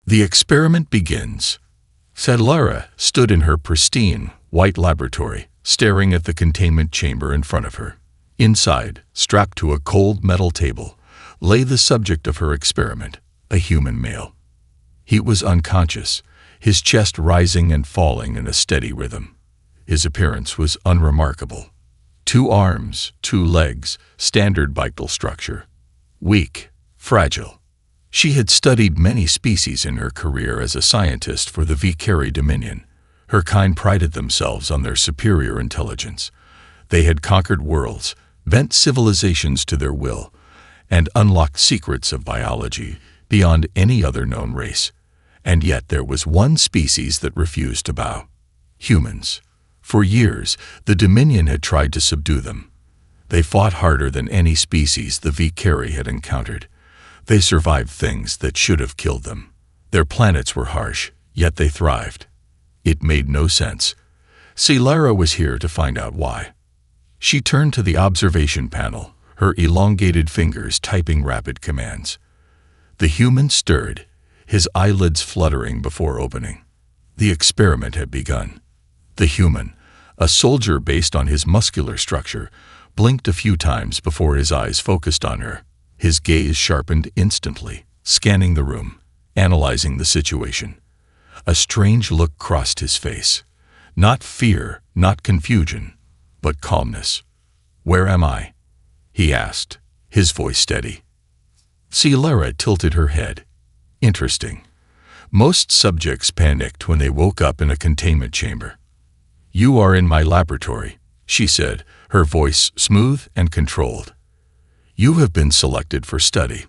The experiment begins. Lara stood in her pristine, white laboratory, staring at the containment chamber in front of her. Inside, strapped to a cold metal table, lay the subject of her experiment, a human male. He was unconscious, his chest rising and falling in a steady rhythm. His appearance was unremarkable. 2 arms, 2 legs, standard vital structure. Weak, fragile. She had studied many species in her career as a scientist for the Vicari Dominion. Her kind prided themselves on their superior intelligence. They had conquered worlds, bent civilizations to their will, and unlocked secrets of biology beyond any other known race. And yet there was one species that refused to bow. Humans. For years, the Dominion had tried to subdue them. They fought harder than any species the Vicari had encountered. They survived things that should have killed them. Their planets were harsh, yet they thrived. It made no sense. Lara was here to find out why. She turned to the observation panel, her elongated fingers typing rapid commands. The human stirred, his eyelids fluttering before opening. The experiment had begun. The human, a soldier based on his muscular structure, blinked a few times before his eyes focused on her. His gaze sharpened instantly, scanning the room, analyzing the situation. A strange look crossed his face. Not fear, not confusion, but calmness. "Where am I?" he asked, his voice steady. Lara tilted her head. Interesting. Most subjects panicked when they woke up in a containment chamber. "You are in my laboratory," she said, her voice smooth and controlled. "You have been selected for study."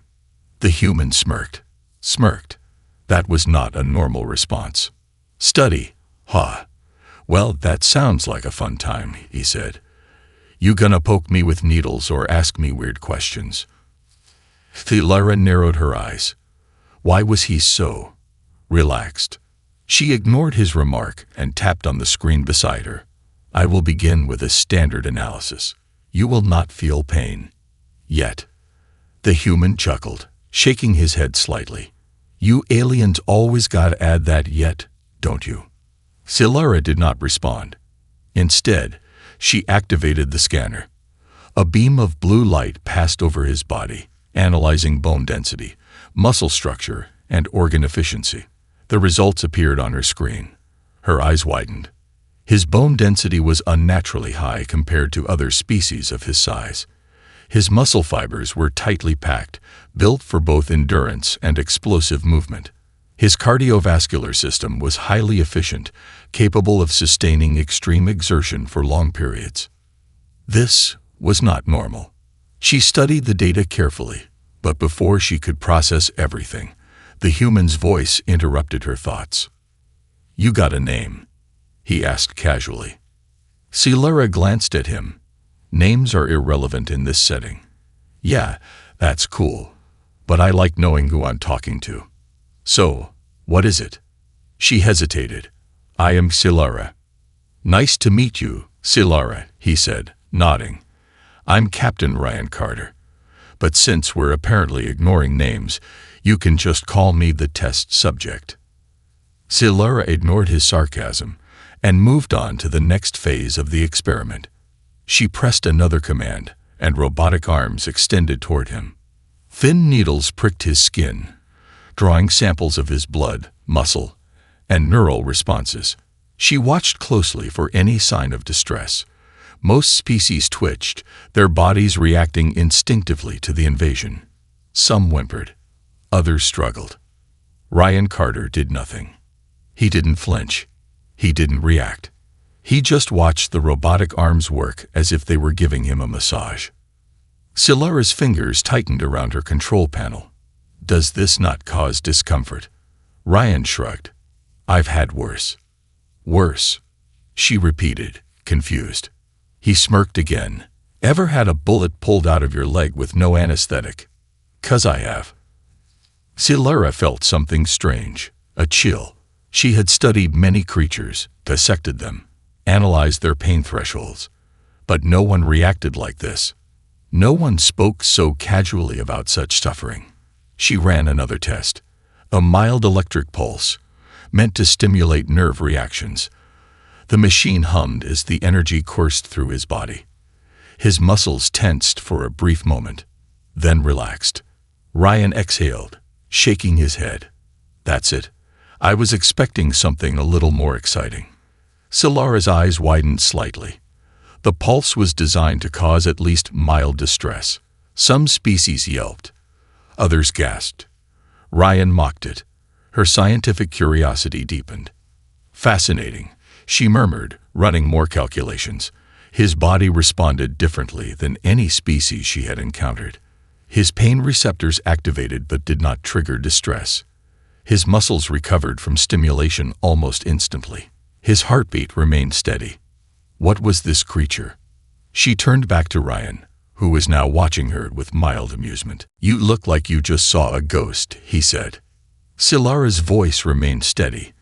The human smirked. That was not a normal response. "Study, huh? Well, that sounds like a fun time," he said. "You gonna poke me with needles or ask me weird questions?" Lara narrowed her eyes. Why was he so relaxed? She ignored his remark and tapped on the screen beside her. "I will begin with a standard analysis. You will not feel pain. Yet." The human chuckled, shaking his head slightly. "You aliens always gotta add that 'yet,' don't you?" Lara did not respond. Instead, she activated the scanner. A beam of blue light passed over his body, analyzing bone density, muscle structure, and organ efficiency. The results appeared on her screen. Her eyes widened. His bone density was unnaturally high compared to other species of his size. His muscle fibers were tightly packed, built for both endurance and explosive movement. His cardiovascular system was highly efficient, capable of sustaining extreme exertion for long periods. This was not normal. She studied the data carefully, but before she could process everything, the human's voice interrupted her thoughts. "You got a name?" he asked casually. Lara glanced at him. "Names are irrelevant in this setting." "Yeah, that's cool. But I like knowing who I'm talking to." "So, what is it?" She hesitated. "I am Lara." "Nice to meet you, Lara," he said, nodding. "I'm Captain Ryan Carter. But since we're apparently ignoring names, you can just call me the test subject." Lara ignored his sarcasm and moved on to the next phase of the experiment. She pressed another command, and robotic arms extended toward him. Thin needles pricked his skin, drawing samples of his blood, muscle, and neural responses. She watched closely for any sign of distress. Most species twitched, their bodies reacting instinctively to the invasion. Some whimpered. Others struggled. Ryan Carter did nothing. He didn't flinch. He didn't react. He just watched the robotic arms work as if they were giving him a massage. Lara's fingers tightened around her control panel. "Does this not cause discomfort?" Ryan shrugged. "I've had worse." "Worse?" she repeated, confused. He smirked again. "Ever had a bullet pulled out of your leg with no anesthetic?" "'Cause I have." Lara felt something strange, a chill. She had studied many creatures, dissected them, analyzed their pain thresholds. But no one reacted like this. No one spoke so casually about such suffering. She ran another test. a mild electric pulse, meant to stimulate nerve reactions. The machine hummed as the energy coursed through his body. His muscles tensed for a brief moment, then relaxed. Ryan exhaled, shaking his head. That's it. I was expecting something a little more exciting. Silara's eyes widened slightly. The pulse was designed to cause at least mild distress. Some species yelped. Others gasped. Ryan mocked it. Her scientific curiosity deepened. Fascinating, she murmured, running more calculations. His body responded differently than any species she had encountered. His pain receptors activated but did not trigger distress. His muscles recovered from stimulation almost instantly. His heartbeat remained steady. What was this creature? She turned back to Ryan, who was now watching her with mild amusement. You look like you just saw a ghost, he said. Silara's voice remained steady,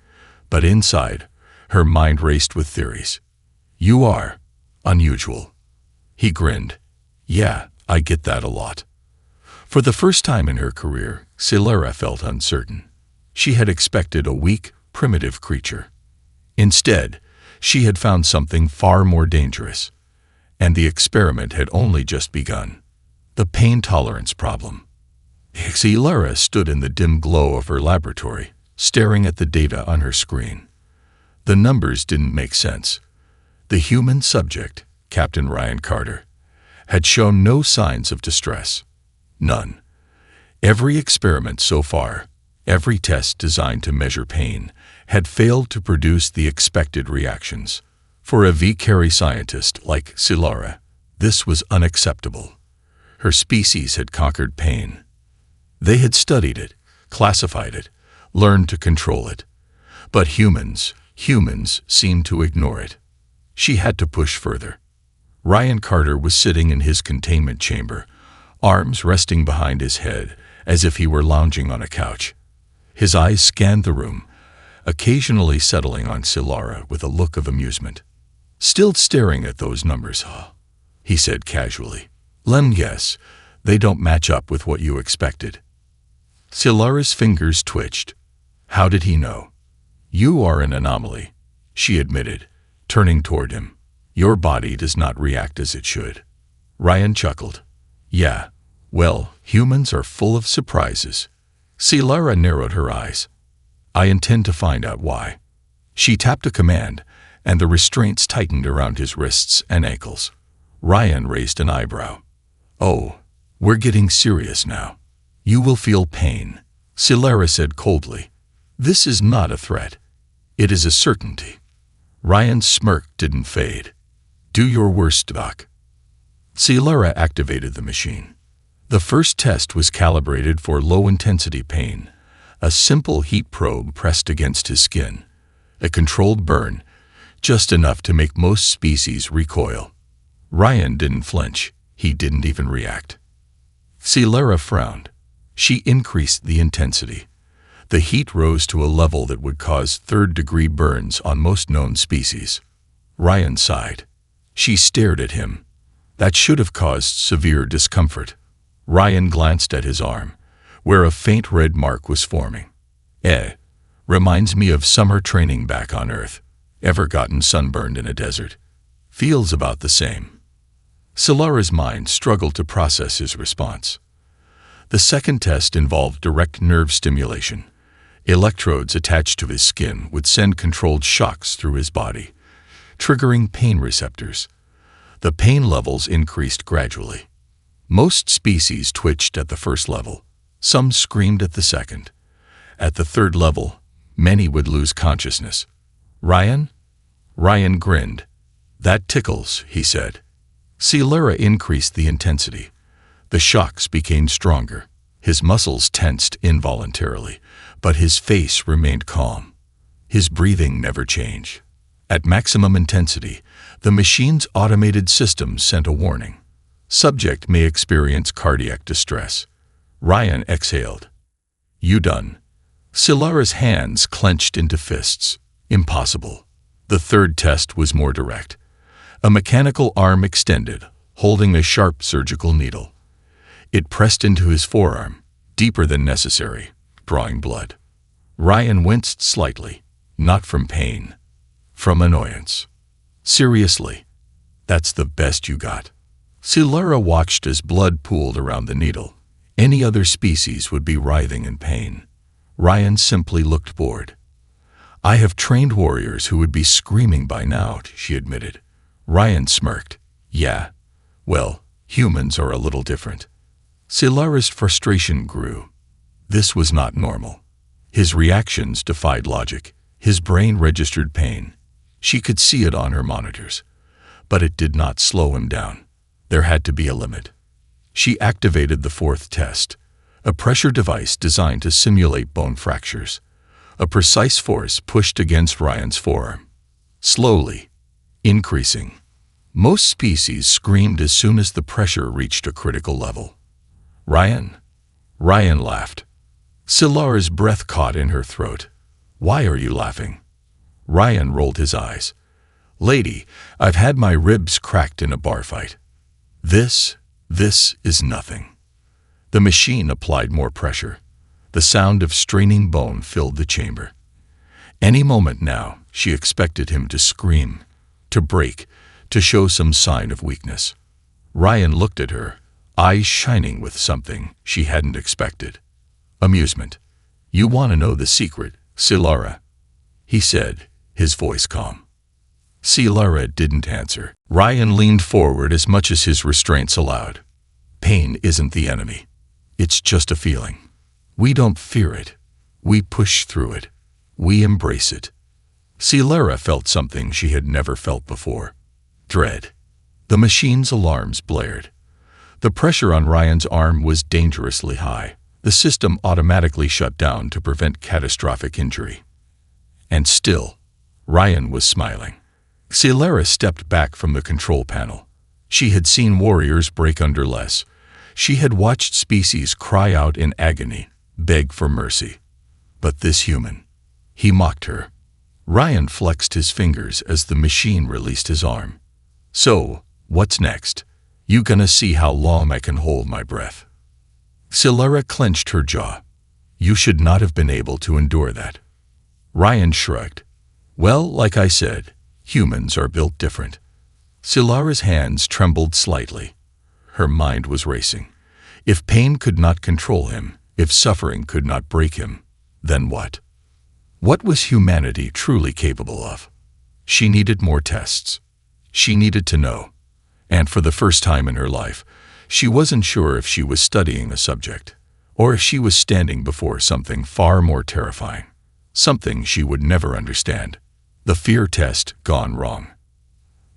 but inside, her mind raced with theories. You are unusual. He grinned. Yeah, I get that a lot. For the first time in her career, Silara felt uncertain. She had expected a weak, primitive creature. Instead, she had found something far more dangerous. And the experiment had only just begun. The pain tolerance problem. Silara stood in the dim glow of her laboratory, staring at the data on her screen. The numbers didn't make sense. The human subject, Captain Ryan Carter, had shown no signs of distress. None. Every experiment so far, every test designed to measure pain, had failed to produce the expected reactions. For a V-carry scientist like Silara, this was unacceptable. Her species had conquered pain. They had studied it, classified it, learned to control it. But humans seemed to ignore it. She had to push further. Ryan Carter was sitting in his containment chamber, arms resting behind his head as if he were lounging on a couch. His eyes scanned the room, occasionally settling on Silara with a look of amusement. Still staring at those numbers, huh? He said casually. Lem guess, they don't match up with what you expected. Silara's fingers twitched. How did he know? You are an anomaly, she admitted, turning toward him. Your body does not react as it should. Ryan chuckled. Yeah, well, humans are full of surprises. Silara narrowed her eyes. I intend to find out why. She tapped a command, and the restraints tightened around his wrists and ankles. Ryan raised an eyebrow. Oh, we're getting serious now. You will feel pain, Silara said coldly. This is not a threat. It is a certainty. Ryan's smirk didn't fade. Do your worst, Doc. Silara activated the machine. The first test was calibrated for low-intensity pain, a simple heat probe pressed against his skin, a controlled burn, just enough to make most species recoil. Ryan didn't flinch. He didn't even react. Silara frowned. She increased the intensity. The heat rose to a level that would cause third-degree burns on most known species. Ryan sighed. She stared at him. That should have caused severe discomfort. Ryan glanced at his arm, where a faint red mark was forming. Reminds me of summer training back on Earth. Ever gotten sunburned in a desert? Feels about the same. Silara's mind struggled to process his response. The second test involved direct nerve stimulation. Electrodes attached to his skin would send controlled shocks through his body, triggering pain receptors. The pain levels increased gradually. Most species twitched at the first level. Some screamed at the second. At the third level, many would lose consciousness. Ryan? Ryan grinned. That tickles, he said. Silara increased the intensity. The shocks became stronger. His muscles tensed involuntarily, but his face remained calm. His breathing never changed. At maximum intensity, the machine's automated system sent a warning. Subject may experience cardiac distress. Ryan exhaled. You done? Silara's hands clenched into fists. Impossible. The third test was more direct. A mechanical arm extended, holding a sharp surgical needle. It pressed into his forearm, deeper than necessary, drawing blood. Ryan winced slightly, not from pain, from annoyance. Seriously, that's the best you got? Silara watched as blood pooled around the needle. Any other species would be writhing in pain. Ryan simply looked bored. I have trained warriors who would be screaming by now, she admitted. Ryan smirked. Yeah, well, humans are a little different. Silara's frustration grew. This was not normal. His reactions defied logic. His brain registered pain. She could see it on her monitors. But it did not slow him down. There had to be a limit. She activated the fourth test, a pressure device designed to simulate bone fractures. A precise force pushed against Ryan's forearm. Slowly, increasing. Most species screamed as soon as the pressure reached a critical level. Ryan laughed. Silara's breath caught in her throat. Why are you laughing? Ryan rolled his eyes. Lady, I've had my ribs cracked in a bar fight. This is nothing. The machine applied more pressure. The sound of straining bone filled the chamber. Any moment now, she expected him to scream, to break, to show some sign of weakness. Ryan looked at her, eyes shining with something she hadn't expected. Amusement. You want to know the secret, Silara? He said, his voice calm. Silara didn't answer. Ryan leaned forward as much as his restraints allowed. Pain isn't the enemy. It's just a feeling. We don't fear it. We push through it. We embrace it. Silara felt something she had never felt before. Dread. The machine's alarms blared. The pressure on Ryan's arm was dangerously high. The system automatically shut down to prevent catastrophic injury. And still, Ryan was smiling. Silara stepped back from the control panel. She had seen warriors break under less. She had watched species cry out in agony, beg for mercy. But this human, he mocked her. Ryan flexed his fingers as the machine released his arm. So, what's next? You gonna see how long I can hold my breath? Silara clenched her jaw. You should not have been able to endure that. Ryan shrugged. Well, like I said, humans are built different. Silara's hands trembled slightly. Her mind was racing. If pain could not control him, if suffering could not break him, then what? What was humanity truly capable of? She needed more tests. She needed to know. And for the first time in her life, she wasn't sure if she was studying a subject, or if she was standing before something far more terrifying, something she would never understand. The fear test gone wrong.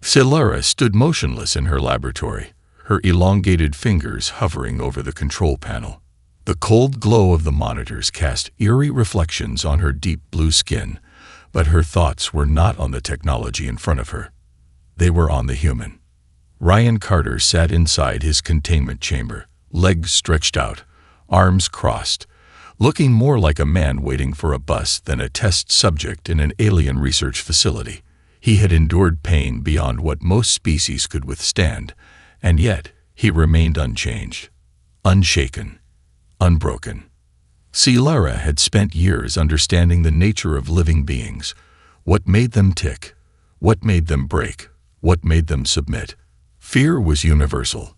Silara stood motionless in her laboratory, her elongated fingers hovering over the control panel. The cold glow of the monitors cast eerie reflections on her deep blue skin, but her thoughts were not on the technology in front of her. They were on the human. Ryan Carter sat inside his containment chamber, legs stretched out, arms crossed, looking more like a man waiting for a bus than a test subject in an alien research facility. He had endured pain beyond what most species could withstand, and yet he remained unchanged, unshaken, unbroken. Silara had spent years understanding the nature of living beings, what made them tick, what made them break, what made them submit. Fear was universal.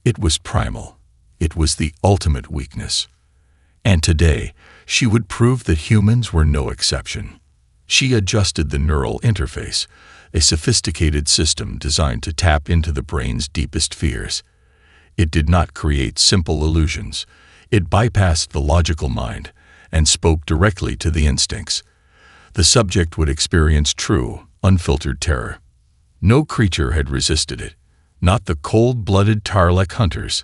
It was primal. It was the ultimate weakness. And today, she would prove that humans were no exception. She adjusted the neural interface, a sophisticated system designed to tap into the brain's deepest fears. It did not create simple illusions. It bypassed the logical mind and spoke directly to the instincts. The subject would experience true, unfiltered terror. No creature had resisted it. Not the cold-blooded Tarlek hunters,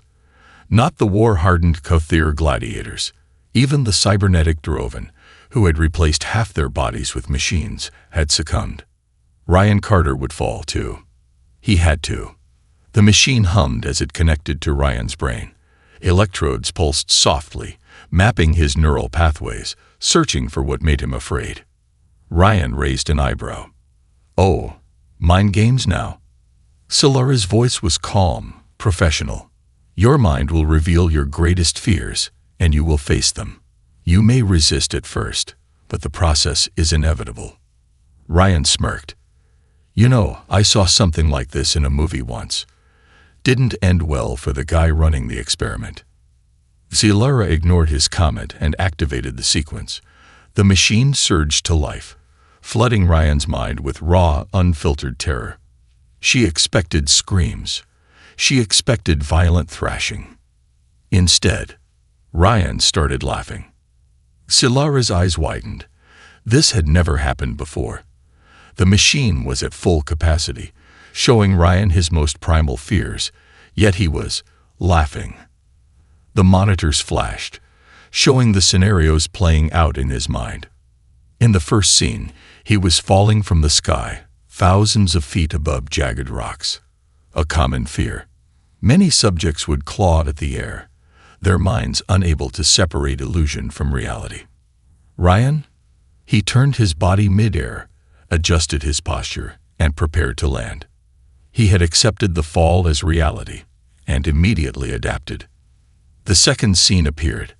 not the war-hardened Kothir gladiators. Even the cybernetic Drovan, who had replaced half their bodies with machines, had succumbed. Ryan Carter would fall, too. He had to. The machine hummed as it connected to Ryan's brain. Electrodes pulsed softly, mapping his neural pathways, searching for what made him afraid. Ryan raised an eyebrow. Oh, mind games now? Silara's voice was calm, professional. Your mind will reveal your greatest fears, and you will face them. You may resist at first, but the process is inevitable. Ryan smirked. You know, I saw something like this in a movie once. Didn't end well for the guy running the experiment. Laura ignored his comment and activated the sequence. The machine surged to life, flooding Ryan's mind with raw, unfiltered terror. She expected screams. She expected violent thrashing. Instead, Ryan started laughing. Laura's eyes widened. This had never happened before. The machine was at full capacity, showing Ryan his most primal fears, yet he was laughing. The monitors flashed, showing the scenarios playing out in his mind. In the first scene, he was falling from the sky, thousands of feet above jagged rocks. A common fear. Many subjects would claw at the air, their minds unable to separate illusion from reality. Ryan? He turned his body mid-air, adjusted his posture, and prepared to land. He had accepted the fall as reality, and immediately adapted. The second scene appeared.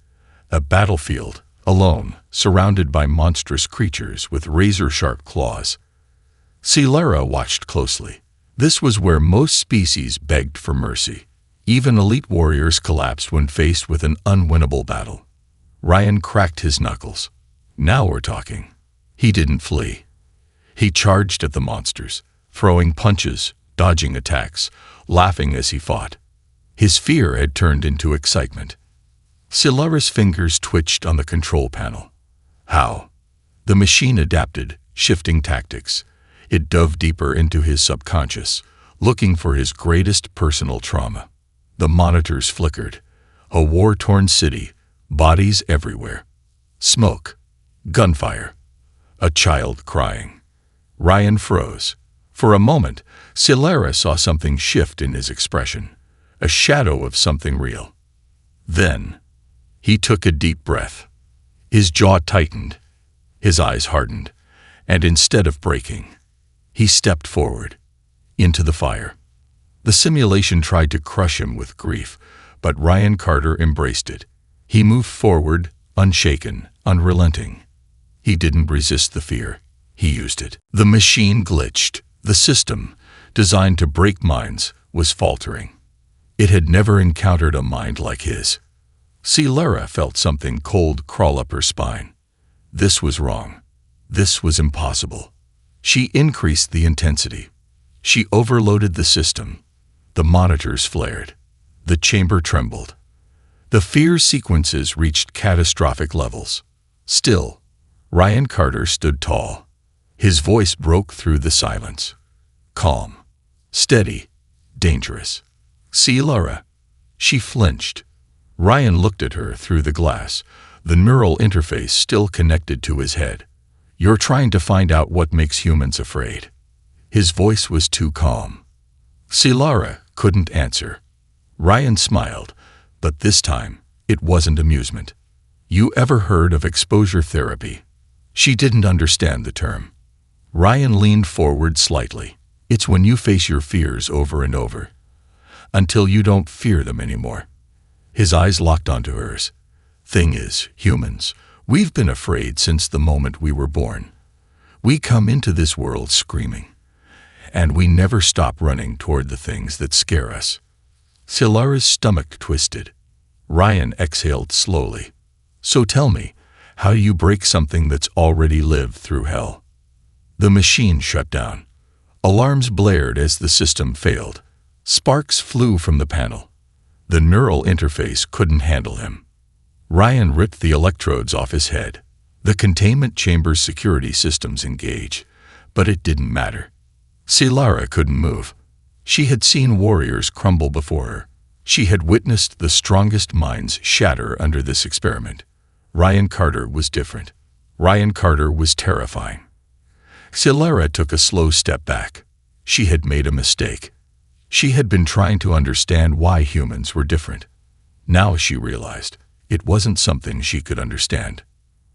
A battlefield, alone, surrounded by monstrous creatures with razor-sharp claws. Laura watched closely. This was where most species begged for mercy. Even elite warriors collapsed when faced with an unwinnable battle. Ryan cracked his knuckles. Now we're talking. He didn't flee. He charged at the monsters, throwing punches, dodging attacks, laughing as he fought. His fear had turned into excitement. Laura's fingers twitched on the control panel. How? The machine adapted, shifting tactics. It dove deeper into his subconscious, looking for his greatest personal trauma. The monitors flickered. A war-torn city, bodies everywhere. Smoke, gunfire, a child crying. Ryan froze. For a moment, Laura saw something shift in his expression, a shadow of something real. Then, he took a deep breath. His jaw tightened, his eyes hardened, and instead of breaking, he stepped forward, into the fire. The simulation tried to crush him with grief, but Ryan Carter embraced it. He moved forward, unshaken, unrelenting. He didn't resist the fear. He used it. The machine glitched. The system, designed to break minds, was faltering. It had never encountered a mind like his. Laura felt something cold crawl up her spine. This was wrong. This was impossible. She increased the intensity. She overloaded the system. The monitors flared. The chamber trembled. The fear sequences reached catastrophic levels. Still, Ryan Carter stood tall. His voice broke through the silence. Calm, steady, dangerous. Laura. She flinched. Ryan looked at her through the glass, the neural interface still connected to his head. You're trying to find out what makes humans afraid. His voice was too calm. Laura couldn't answer. Ryan smiled, but this time, it wasn't amusement. You ever heard of exposure therapy? She didn't understand the term. Ryan leaned forward slightly. It's when you face your fears over and over, until you don't fear them anymore. His eyes locked onto hers. Thing is, humans, we've been afraid since the moment we were born. We come into this world screaming, and we never stop running toward the things that scare us. Laura's stomach twisted. Ryan exhaled slowly. So tell me, how do you break something that's already lived through hell? The machine shut down. Alarms blared as the system failed. Sparks flew from the panel. The neural interface couldn't handle him. Ryan ripped the electrodes off his head. The containment chamber's security systems engaged, but it didn't matter. Laura couldn't move. She had seen warriors crumble before her. She had witnessed the strongest minds shatter under this experiment. Ryan Carter was different. Ryan Carter was terrifying. Laura took a slow step back. She had made a mistake. She had been trying to understand why humans were different. Now she realized it wasn't something she could understand.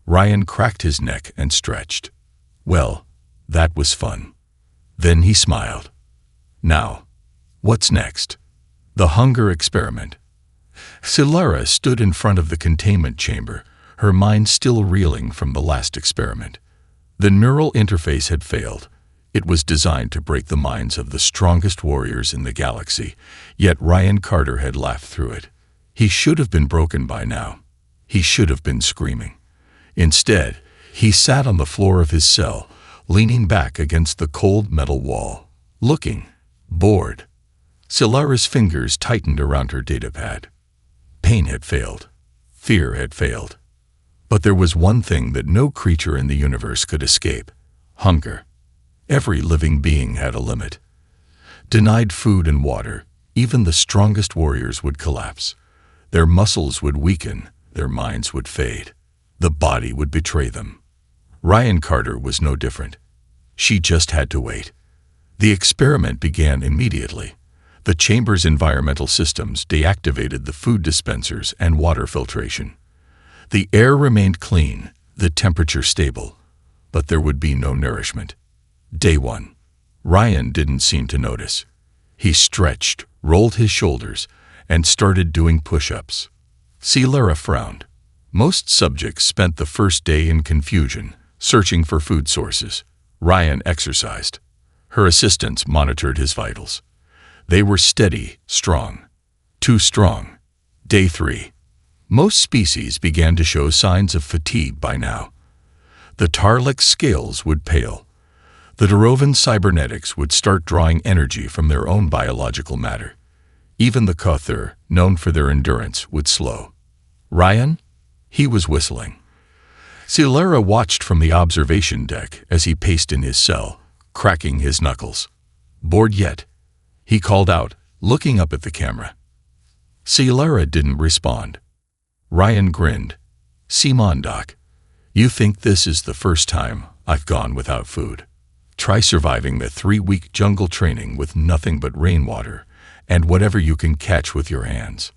Ryan cracked his neck and stretched. Well, that was fun. Then he smiled. Now, what's next? The hunger experiment. Laura stood in front of the containment chamber, her mind still reeling from the last experiment. The neural interface had failed. It was designed to break the minds of the strongest warriors in the galaxy, yet Ryan Carter had laughed through it. He should have been broken by now. He should have been screaming. Instead, he sat on the floor of his cell, leaning back against the cold metal wall, looking bored. Silara's fingers tightened around her datapad. Pain had failed. Fear had failed. But there was one thing that no creature in the universe could escape: hunger. Every living being had a limit. Denied food and water, even the strongest warriors would collapse. Their muscles would weaken, their minds would fade. The body would betray them. Ryan Carter was no different. She just had to wait. The experiment began immediately. The chamber's environmental systems deactivated the food dispensers and water filtration. The air remained clean, the temperature stable, but there would be no nourishment. Day 1. Ryan didn't seem to notice. He stretched, rolled his shoulders, and started doing push-ups. Silara frowned. Most subjects spent the first day in confusion, searching for food sources. Ryan exercised. Her assistants monitored his vitals. They were steady, strong. Too strong. Day 3. Most species began to show signs of fatigue by now. The Tarlix scales would pale. The Durovan cybernetics would start drawing energy from their own biological matter. Even the Kothur, known for their endurance, would slow. Ryan? He was whistling. Silara watched from the observation deck as he paced in his cell, cracking his knuckles. Bored yet? He called out, looking up at the camera. Silara didn't respond. Ryan grinned. "Simon, Doc, you think this is the first time I've gone without food? Try surviving the 3-week jungle training with nothing but rainwater and whatever you can catch with your hands."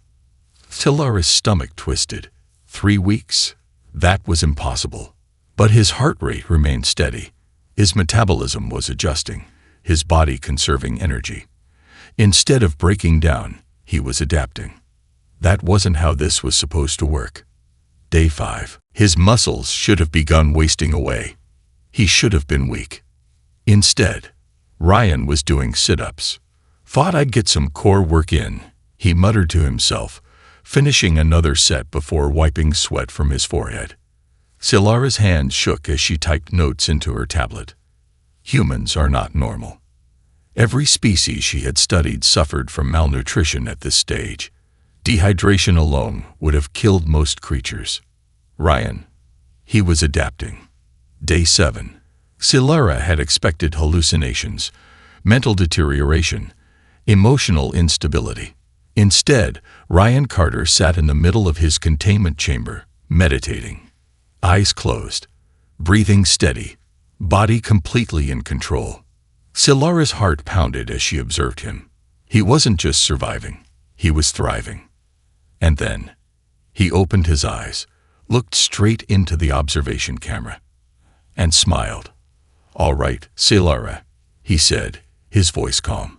Silara's stomach twisted. 3 weeks? That was impossible. But his heart rate remained steady. His metabolism was adjusting, his body conserving energy. Instead of breaking down, he was adapting. That wasn't how this was supposed to work. Day 5. His muscles should have begun wasting away. He should have been weak. Instead, Ryan was doing sit-ups. "Thought I'd get some core work in," he muttered to himself, finishing another set before wiping sweat from his forehead. Silara's hands shook as she typed notes into her tablet. Humans are not normal. Every species she had studied suffered from malnutrition at this stage. Dehydration alone would have killed most creatures. Ryan. He was adapting. Day 7. Silara had expected hallucinations, mental deterioration, emotional instability. Instead, Ryan Carter sat in the middle of his containment chamber, meditating. Eyes closed, breathing steady, body completely in control. Silara's heart pounded as she observed him. He wasn't just surviving, he was thriving. And then, he opened his eyes, looked straight into the observation camera, and smiled. "All right, Silara," he said, his voice calm.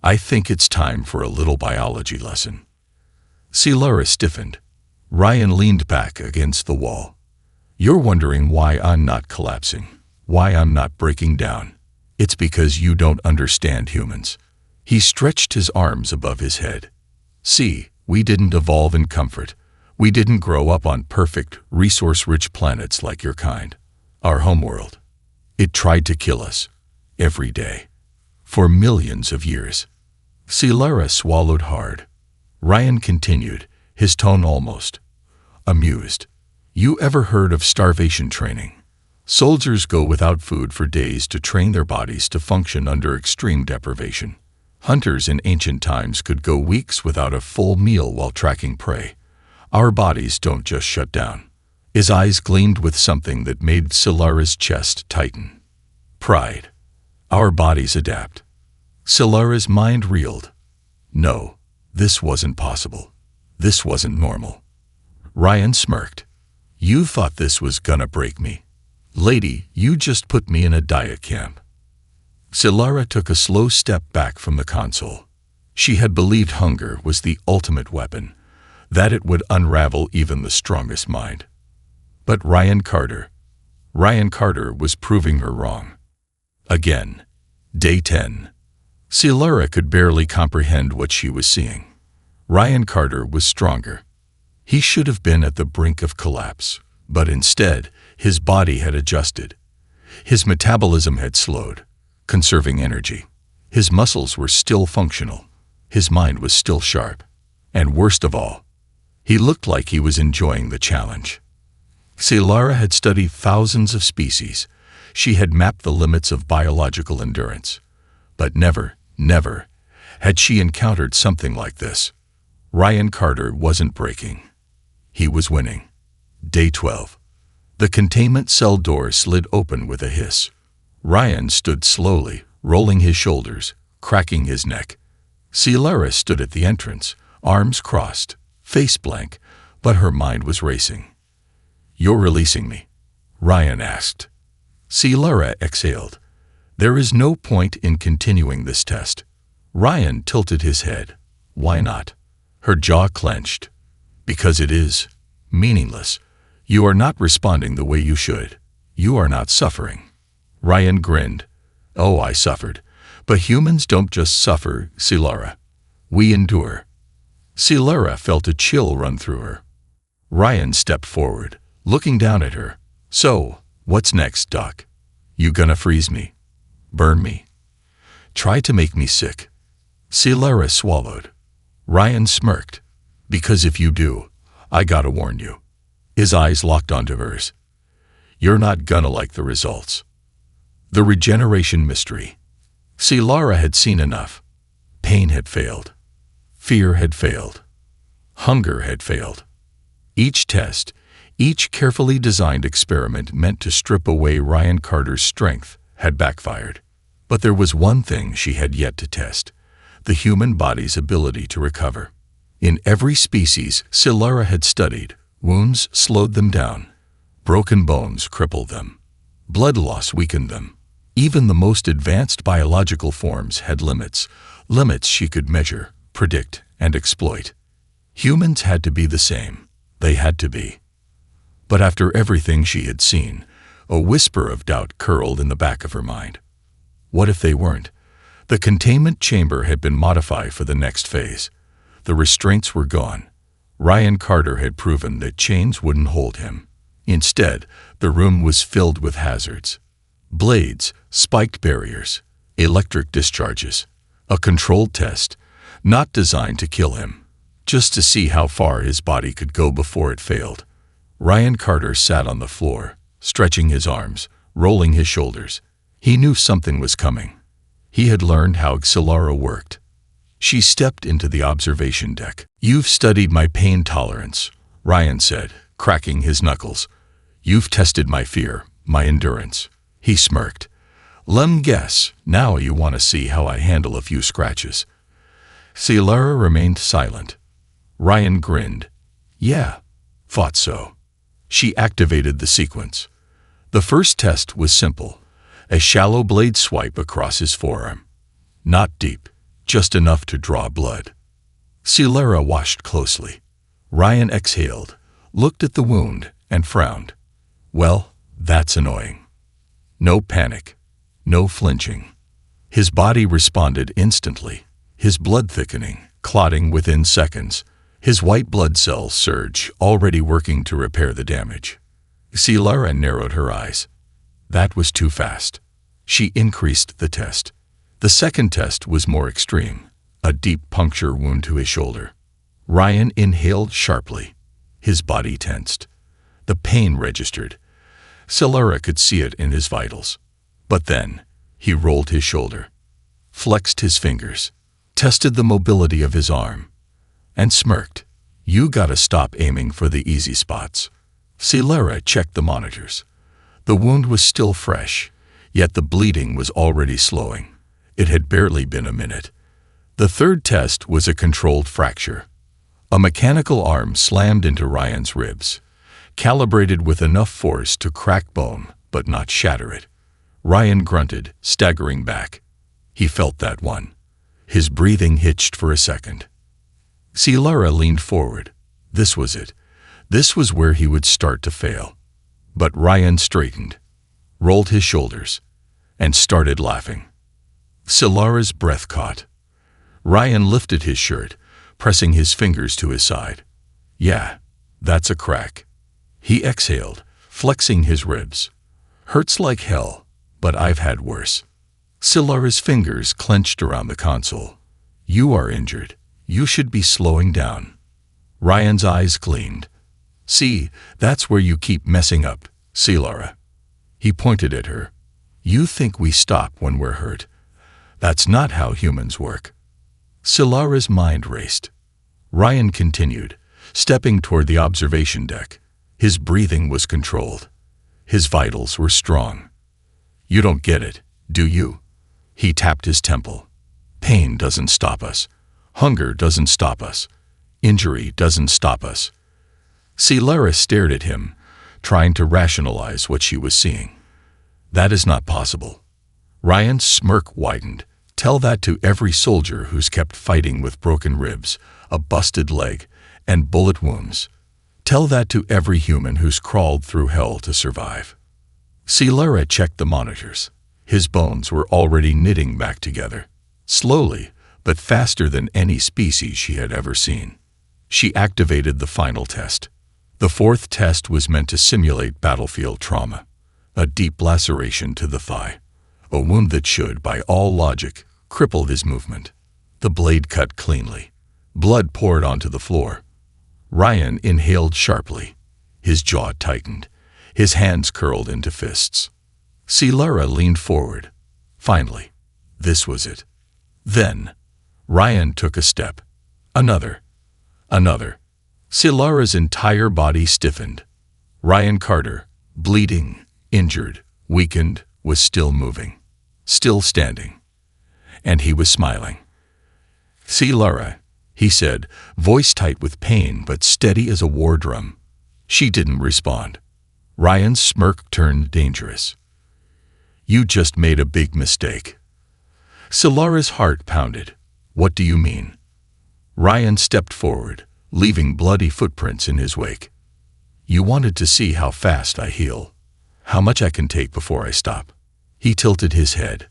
"I think it's time for a little biology lesson." Silara stiffened. Ryan leaned back against the wall. "You're wondering why I'm not collapsing, why I'm not breaking down. It's because you don't understand humans." He stretched his arms above his head. "See, we didn't evolve in comfort. We didn't grow up on perfect, resource-rich planets like your kind. Our homeworld. It tried to kill us. Every day. For millions of years." Silara swallowed hard. Ryan continued, his tone almost amused. "You ever heard of starvation training? Soldiers go without food for days to train their bodies to function under extreme deprivation. Hunters in ancient times could go weeks without a full meal while tracking prey. Our bodies don't just shut down." His eyes gleamed with something that made Silara's chest tighten. Pride. "Our bodies adapt." Silara's mind reeled. No, this wasn't possible. This wasn't normal. Ryan smirked. "You thought this was gonna break me. Lady, you just put me in a diet camp." Silara took a slow step back from the console. She had believed hunger was the ultimate weapon, that it would unravel even the strongest mind. But Ryan Carter was proving her wrong. Again. Day 10. Laura could barely comprehend what she was seeing. Ryan Carter was stronger. He should have been at the brink of collapse, but instead, his body had adjusted. His metabolism had slowed, conserving energy. His muscles were still functional. His mind was still sharp. And worst of all, he looked like he was enjoying the challenge. Laura had studied thousands of species. She had mapped the limits of biological endurance. But never had she encountered something like this. Ryan Carter wasn't breaking. He was winning. Day 12. The containment cell door slid open with a hiss. Ryan stood slowly, rolling his shoulders, cracking his neck. Laura stood at the entrance, arms crossed, face blank, but her mind was racing. "You're releasing me?" Ryan asked. Laura exhaled. "There is no point in continuing this test." Ryan tilted his head. "Why not?" Her jaw clenched. "Because it is meaningless. You are not responding the way you should. You are not suffering." Ryan grinned. "Oh, I suffered. But humans don't just suffer, Laura. We endure." Laura felt a chill run through her. Ryan stepped forward, looking down at her. "So, what's next, Doc? You gonna freeze me? Burn me? Try to make me sick?" Laura swallowed. Ryan smirked. "Because if you do, I gotta warn you." His eyes locked onto hers. "You're not gonna like the results." The regeneration mystery. Laura had seen enough. Pain had failed. Fear had failed. Hunger had failed. Each test, each carefully designed experiment meant to strip away Ryan Carter's strength, had backfired. But there was one thing she had yet to test: the human body's ability to recover. In every species Laura had studied, wounds slowed them down. Broken bones crippled them. Blood loss weakened them. Even the most advanced biological forms had limits she could measure, predict, and exploit. Humans had to be the same. They had to be. But after everything she had seen, a whisper of doubt curled in the back of her mind. What if they weren't? The containment chamber had been modified for the next phase. The restraints were gone. Ryan Carter had proven that chains wouldn't hold him. Instead, the room was filled with hazards. Blades, spiked barriers, electric discharges. A controlled test, not designed to kill him, just to see how far his body could go before it failed. Ryan Carter sat on the floor, stretching his arms, rolling his shoulders. He knew something was coming. He had learned how Laura worked. She stepped into the observation deck. "You've studied my pain tolerance," Ryan said, cracking his knuckles. "You've tested my fear, my endurance." He smirked. "Lem guess, now you want to see how I handle a few scratches." Laura remained silent. Ryan grinned. "Yeah, thought so." She activated the sequence. The first test was simple: a shallow blade swipe across his forearm. Not deep, just enough to draw blood. Laura watched closely. Ryan exhaled, looked at the wound, and frowned. "Well, that's annoying." No panic, no flinching. His body responded instantly, his blood thickening, clotting within seconds, his white blood cells surge, already working to repair the damage. Laura narrowed her eyes. That was too fast. She increased the test. The second test was more extreme, a deep puncture wound to his shoulder. Ryan inhaled sharply. His body tensed. The pain registered. Laura could see it in his vitals. But then, he rolled his shoulder, flexed his fingers, tested the mobility of his arm, and smirked. "You gotta stop aiming for the easy spots." Laura checked the monitors. The wound was still fresh, yet the bleeding was already slowing. It had barely been a minute. The third test was a controlled fracture. A mechanical arm slammed into Ryan's ribs, calibrated with enough force to crack bone, but not shatter it. Ryan grunted, staggering back. He felt that one. His breathing hitched for a second. Laura leaned forward. This was it. This was where he would start to fail. But Ryan straightened, rolled his shoulders, and started laughing. Silara's breath caught. Ryan lifted his shirt, pressing his fingers to his side. "Yeah, that's a crack." He exhaled, flexing his ribs. "Hurts like hell, but I've had worse." Silara's fingers clenched around the console. "You are injured. You should be slowing down." Ryan's eyes gleamed. "See, that's where you keep messing up, Silara." He pointed at her. "You think we stop when we're hurt. That's not how humans work." Silara's mind raced. Ryan continued, stepping toward the observation deck. His breathing was controlled. His vitals were strong. "You don't get it, do you?" He tapped his temple. "Pain doesn't stop us. Hunger doesn't stop us. Injury doesn't stop us." Silara stared at him, trying to rationalize what she was seeing. "That is not possible." Ryan's smirk widened. "Tell that to every soldier who's kept fighting with broken ribs, a busted leg, and bullet wounds. Tell that to every human who's crawled through hell to survive." Silara checked the monitors. His bones were already knitting back together, slowly, but faster than any species she had ever seen. She activated the final test. The fourth test was meant to simulate battlefield trauma, a deep laceration to the thigh, a wound that should, by all logic, cripple his movement. The blade cut cleanly. Blood poured onto the floor. Ryan inhaled sharply. His jaw tightened. His hands curled into fists. Silara leaned forward. Finally, this was it. Then, Ryan took a step. Another. Silara's entire body stiffened. Ryan Carter, bleeding, injured, weakened, was still moving, still standing. And he was smiling. "Silara," he said, voice tight with pain but steady as a war drum. She didn't respond. Ryan's smirk turned dangerous. "You just made a big mistake." Silara's heart pounded. "What do you mean?" Ryan stepped forward, leaving bloody footprints in his wake. "You wanted to see how fast I heal, how much I can take before I stop." He tilted his head.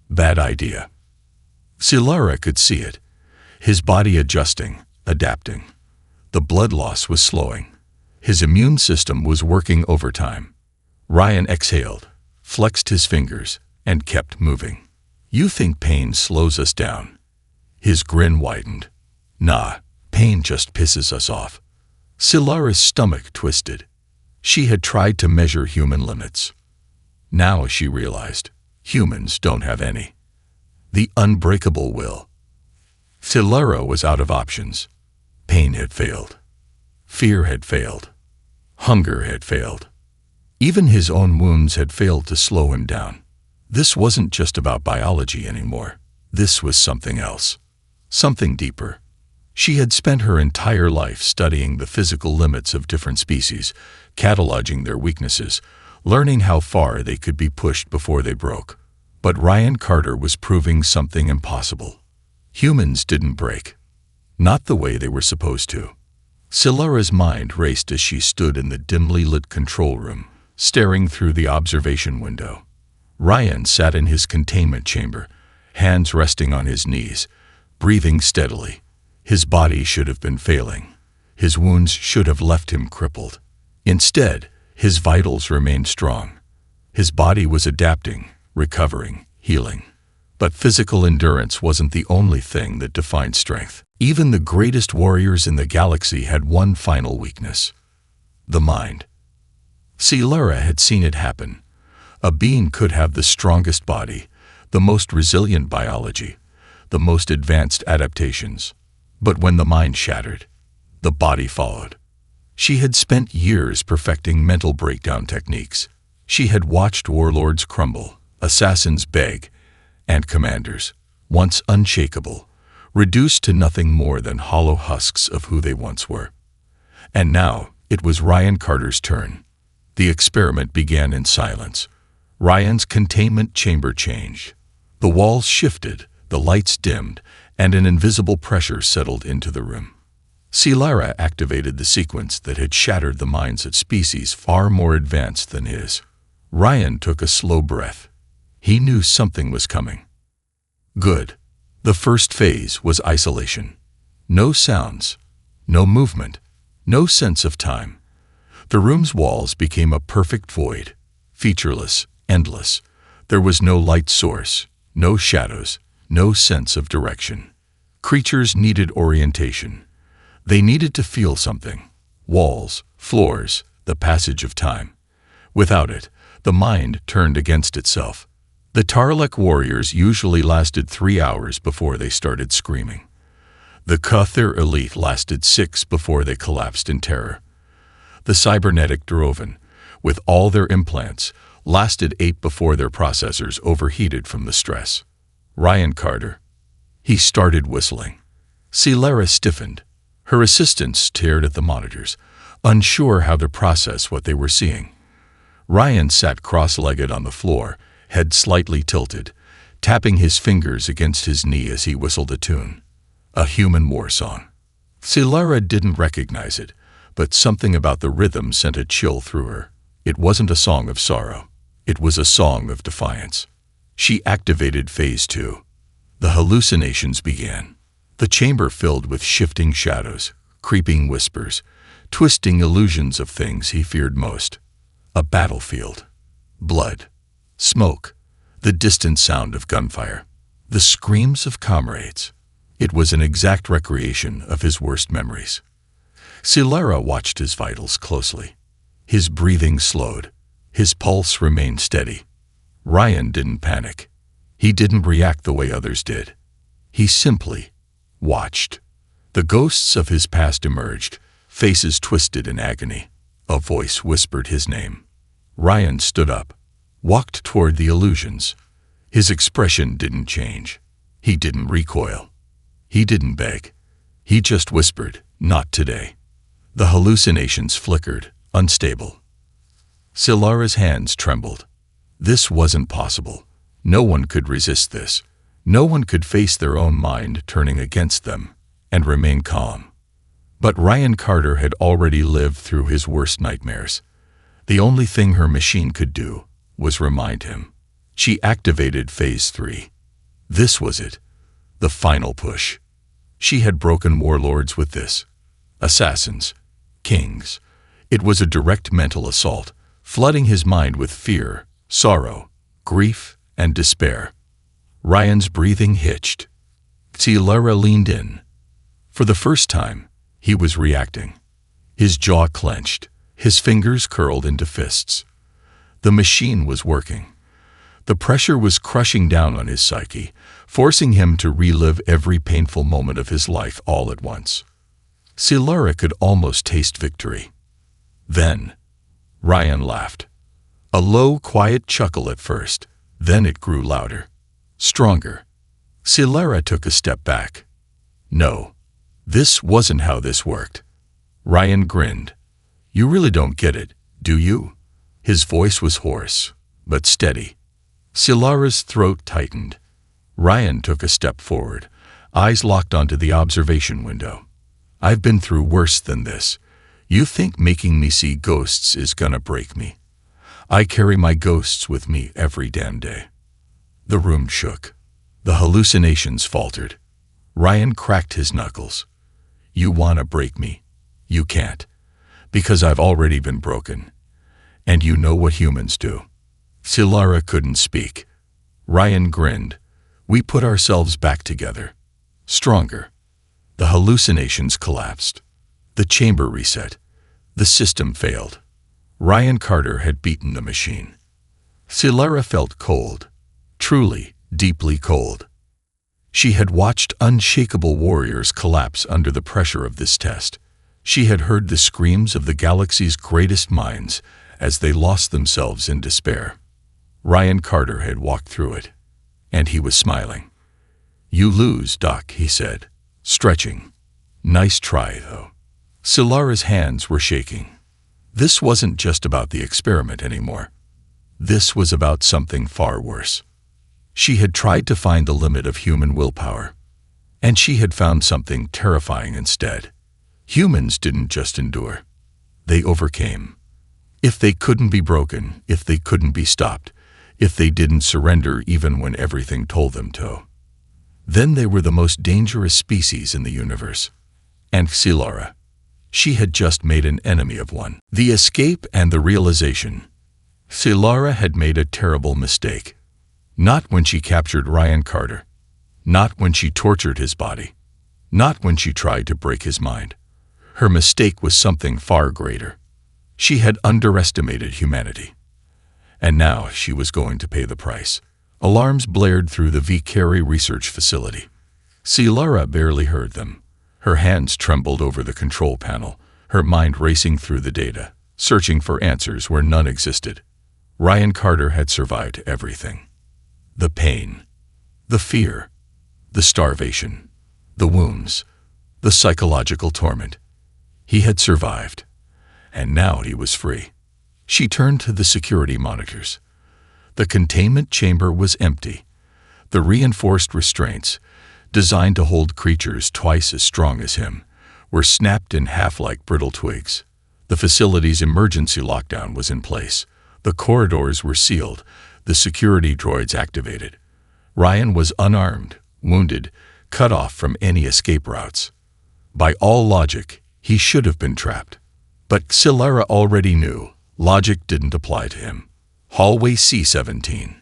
"Bad idea." Silara could see it, his body adjusting, adapting. The blood loss was slowing. His immune system was working overtime. Ryan exhaled, flexed his fingers, and kept moving. "You think pain slows us down?" His grin widened. "Nah, pain just pisses us off." Silara's stomach twisted. She had tried to measure human limits. Now she realized, humans don't have any. The unbreakable will. Silara was out of options. Pain had failed. Fear had failed. Hunger had failed. Even his own wounds had failed to slow him down. This wasn't just about biology anymore. This was something else. Something deeper. She had spent her entire life studying the physical limits of different species, cataloging their weaknesses, learning how far they could be pushed before they broke. But Ryan Carter was proving something impossible. Humans didn't break. Not the way they were supposed to. Silara's mind raced as she stood in the dimly lit control room, staring through the observation window. Ryan sat in his containment chamber, hands resting on his knees, breathing steadily. His body should have been failing. His wounds should have left him crippled. Instead, his vitals remained strong. His body was adapting, recovering, healing. But physical endurance wasn't the only thing that defined strength. Even the greatest warriors in the galaxy had one final weakness: the mind. Silara had seen it happen. A being could have the strongest body, the most resilient biology, the most advanced adaptations. But when the mind shattered, the body followed. She had spent years perfecting mental breakdown techniques. She had watched warlords crumble, assassins beg, and commanders, once unshakable, reduced to nothing more than hollow husks of who they once were. And now it was Ryan Carter's turn. The experiment began in silence. Ryan's containment chamber changed. The walls shifted, the lights dimmed, and an invisible pressure settled into the room. Silara activated the sequence that had shattered the minds of species far more advanced than his. Ryan took a slow breath. He knew something was coming. Good. The first phase was isolation. No sounds, no movement, no sense of time. The room's walls became a perfect void, featureless, endless. There was no light source, no shadows, no sense of direction. Creatures needed orientation. They needed to feel something. Walls, floors, the passage of time. Without it, the mind turned against itself. The Tarlek warriors usually lasted 3 hours before they started screaming. The Kuthir elite lasted 6 before they collapsed in terror. The cybernetic Droven, with all their implants, lasted 8 before their processors overheated from the stress. Ryan Carter. He started whistling. Silara stiffened. Her assistants stared at the monitors, unsure how to process what they were seeing. Ryan sat cross-legged on the floor, head slightly tilted, tapping his fingers against his knee as he whistled a tune. A human war song. Silara didn't recognize it, but something about the rhythm sent a chill through her. It wasn't a song of sorrow. It was a song of defiance. She activated Phase 2. The hallucinations began. The chamber filled with shifting shadows, creeping whispers, twisting illusions of things he feared most. A battlefield. Blood. Smoke. The distant sound of gunfire. The screams of comrades. It was an exact recreation of his worst memories. Silara watched his vitals closely. His breathing slowed. His pulse remained steady. Ryan didn't panic. He didn't react the way others did. He simply watched. The ghosts of his past emerged, faces twisted in agony. A voice whispered his name. Ryan stood up, walked toward the illusions. His expression didn't change. He didn't recoil. He didn't beg. He just whispered, "Not today." The hallucinations flickered, unstable. Silara's hands trembled. This wasn't possible. No one could resist this. No one could face their own mind turning against them and remain calm. But Ryan Carter had already lived through his worst nightmares. The only thing her machine could do was remind him. She activated Phase 3. This was it. The final push. She had broken warlords with this. Assassins. Kings. It was a direct mental assault, flooding his mind with fear, sorrow, grief, and despair. Ryan's breathing hitched. Silara leaned in. For the first time, he was reacting. His jaw clenched, his fingers curled into fists. The machine was working. The pressure was crushing down on his psyche, forcing him to relive every painful moment of his life all at once. Silara could almost taste victory. Then, Ryan laughed. A low, quiet chuckle at first, then it grew louder, stronger. Silara took a step back. No, this wasn't how this worked. Ryan grinned. You really don't get it, do you? His voice was hoarse, but steady. Silara's throat tightened. Ryan took a step forward, eyes locked onto the observation window. I've been through worse than this. You think making me see ghosts is gonna break me? I carry my ghosts with me every damn day. The room shook. The hallucinations faltered. Ryan cracked his knuckles. You wanna break me? You can't. Because I've already been broken. And you know what humans do. Silara couldn't speak. Ryan grinned. We put ourselves back together. Stronger. The hallucinations collapsed. The chamber reset. The system failed. Ryan Carter had beaten the machine. Silara felt cold. Truly, deeply cold. She had watched unshakable warriors collapse under the pressure of this test. She had heard the screams of the galaxy's greatest minds as they lost themselves in despair. Ryan Carter had walked through it, and he was smiling. You lose, Doc, he said, stretching. Nice try, though. Silara's hands were shaking. This wasn't just about the experiment anymore. This was about something far worse. She had tried to find the limit of human willpower, and she had found something terrifying instead. Humans didn't just endure. They overcame. If they couldn't be broken, if they couldn't be stopped, if they didn't surrender even when everything told them to, then they were the most dangerous species in the universe. And Silara, she had just made an enemy of one. The escape and the realization. Silara had made a terrible mistake. Not when she captured Ryan Carter. Not when she tortured his body. Not when she tried to break his mind. Her mistake was something far greater. She had underestimated humanity. And now she was going to pay the price. Alarms blared through the V-Carry research facility. Silara barely heard them. Her hands trembled over the control panel, her mind racing through the data, searching for answers where none existed. Ryan Carter had survived everything. The pain, the fear, the starvation, the wounds, the psychological torment. He had survived, and now he was free. She turned to the security monitors. The containment chamber was empty. The reinforced restraints, designed to hold creatures twice as strong as him, were snapped in half like brittle twigs. The facility's emergency lockdown was in place. The corridors were sealed, the security droids activated. Ryan was unarmed, wounded, cut off from any escape routes. By all logic, he should have been trapped. But Silara already knew logic didn't apply to him. Hallway C-17.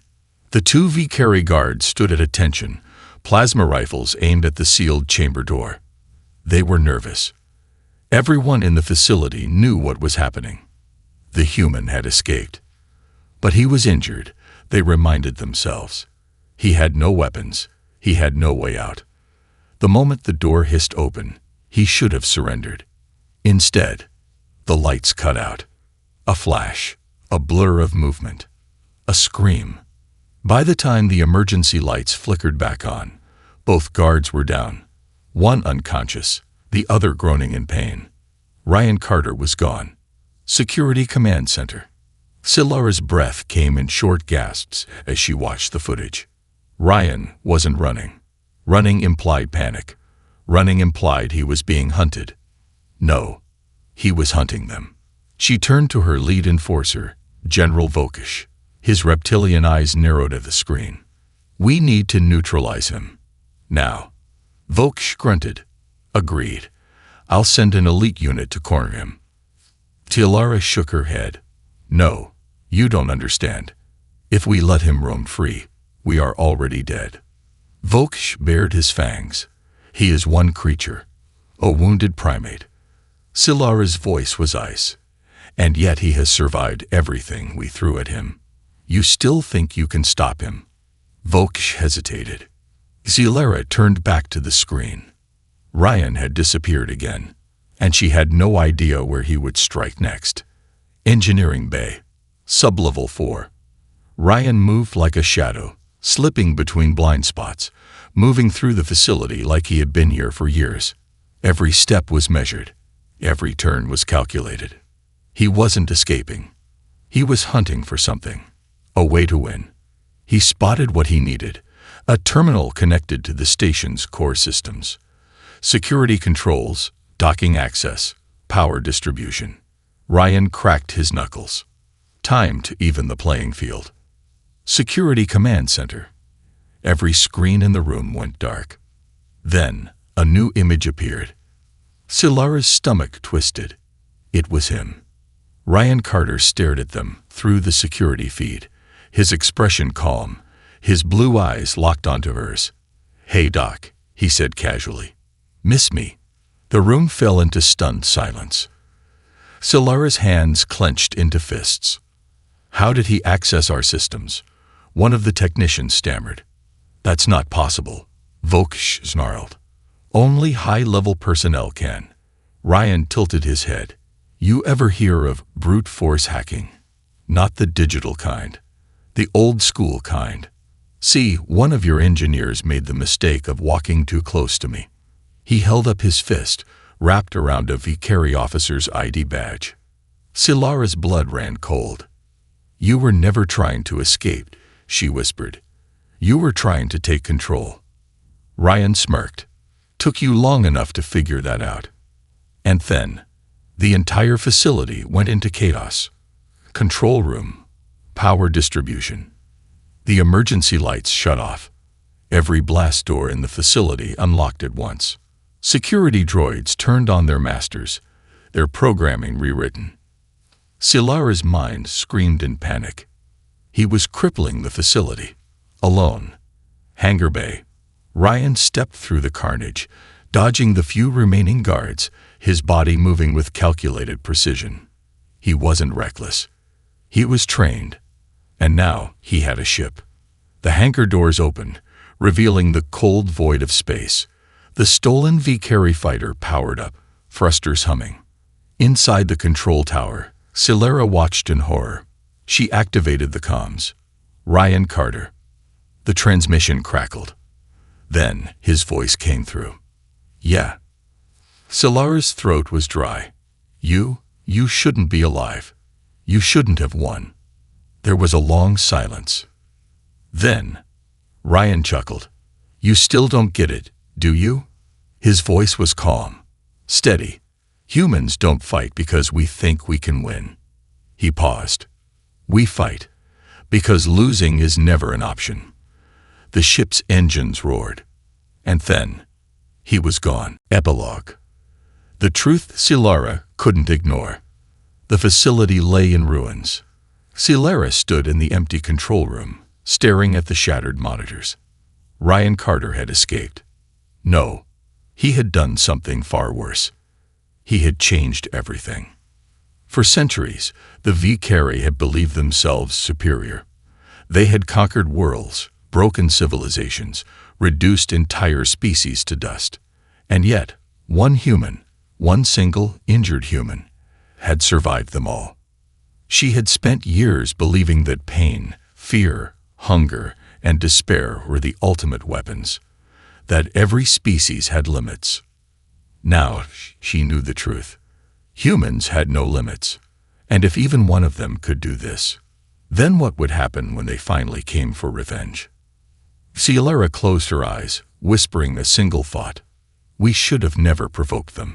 The two V-Carry guards stood at attention, plasma rifles aimed at the sealed chamber door. They were nervous. Everyone in the facility knew what was happening. The human had escaped. But he was injured, they reminded themselves. He had no weapons. He had no way out. The moment the door hissed open, he should have surrendered. Instead, the lights cut out. A flash, a blur of movement, a scream. By the time the emergency lights flickered back on, both guards were down, one unconscious, the other groaning in pain. Ryan Carter was gone. Security Command Center. Silara's breath came in short gasps as she watched the footage. Ryan wasn't running. Running implied panic. Running implied he was being hunted. No, he was hunting them. She turned to her lead enforcer, General Vokish. His reptilian eyes narrowed at the screen. "We need to neutralize him. Now." Vokish grunted. "Agreed. I'll send an elite unit to corner him." Silara shook her head. "No, you don't understand. If we let him roam free, we are already dead." Vokish bared his fangs. "He is one creature, a wounded primate." Silara's voice was ice. "And yet he has survived everything we threw at him. You still think you can stop him?" Vokish hesitated. Silara turned back to the screen. Ryan had disappeared again, and she had no idea where he would strike next. Engineering Bay, Sublevel 4. Ryan moved like a shadow, slipping between blind spots, moving through the facility like he had been here for years. Every step was measured. Every turn was calculated. He wasn't escaping. He was hunting for something, a way to win. He spotted what he needed, a terminal connected to the station's core systems. Security controls, docking access, power distribution. Ryan cracked his knuckles. Time to even the playing field. Security Command Center. Every screen in the room went dark. Then, a new image appeared. Silara's stomach twisted. It was him. Ryan Carter stared at them through the security feed, his expression calm, his blue eyes locked onto hers. "Hey, Doc," he said casually. "Miss me?" The room fell into stunned silence. Silara's hands clenched into fists. "How did he access our systems?" One of the technicians stammered. "That's not possible," Vokish snarled. "Only high-level personnel can." Ryan tilted his head. "You ever hear of brute force hacking? Not the digital kind. The old-school kind. See, one of your engineers made the mistake of walking too close to me." He held up his fist, wrapped around a V-Carry officer's ID badge. Silara's blood ran cold. "You were never trying to escape," she whispered. "You were trying to take control." Ryan smirked. "Took you long enough to figure that out." And then, the entire facility went into chaos. Control room, power distribution. The emergency lights shut off. Every blast door in the facility unlocked at once. Security droids turned on their masters, their programming rewritten. Silara's mind screamed in panic. He was crippling the facility. Alone. Hangar bay. Ryan stepped through the carnage, dodging the few remaining guards, his body moving with calculated precision. He wasn't reckless. He was trained. And now he had a ship. The hangar doors opened, revealing the cold void of space. The stolen V-Carry fighter powered up, thrusters humming. Inside the control tower, Silara watched in horror. She activated the comms. Ryan Carter. The transmission crackled. Then his voice came through. Yeah. Silara's throat was dry. You shouldn't be alive. You shouldn't have won. There was a long silence. Then, Ryan chuckled. You still don't get it, do you? His voice was calm, steady. Humans don't fight because we think we can win. He paused. We fight because losing is never an option. The ship's engines roared. And then, he was gone. Epilogue. The truth Silara couldn't ignore. The facility lay in ruins. Silara stood in the empty control room, staring at the shattered monitors. Ryan Carter had escaped. No, he had done something far worse. He had changed everything. For centuries, the V-Carry had believed themselves superior. They had conquered worlds, broken civilizations, reduced entire species to dust. And yet, one human, one single injured human, had survived them all. She had spent years believing that pain, fear, hunger, and despair were the ultimate weapons, that every species had limits. Now she knew the truth. Humans had no limits, and if even one of them could do this, then what would happen when they finally came for revenge? Silara closed her eyes, whispering a single thought. We should have never provoked them.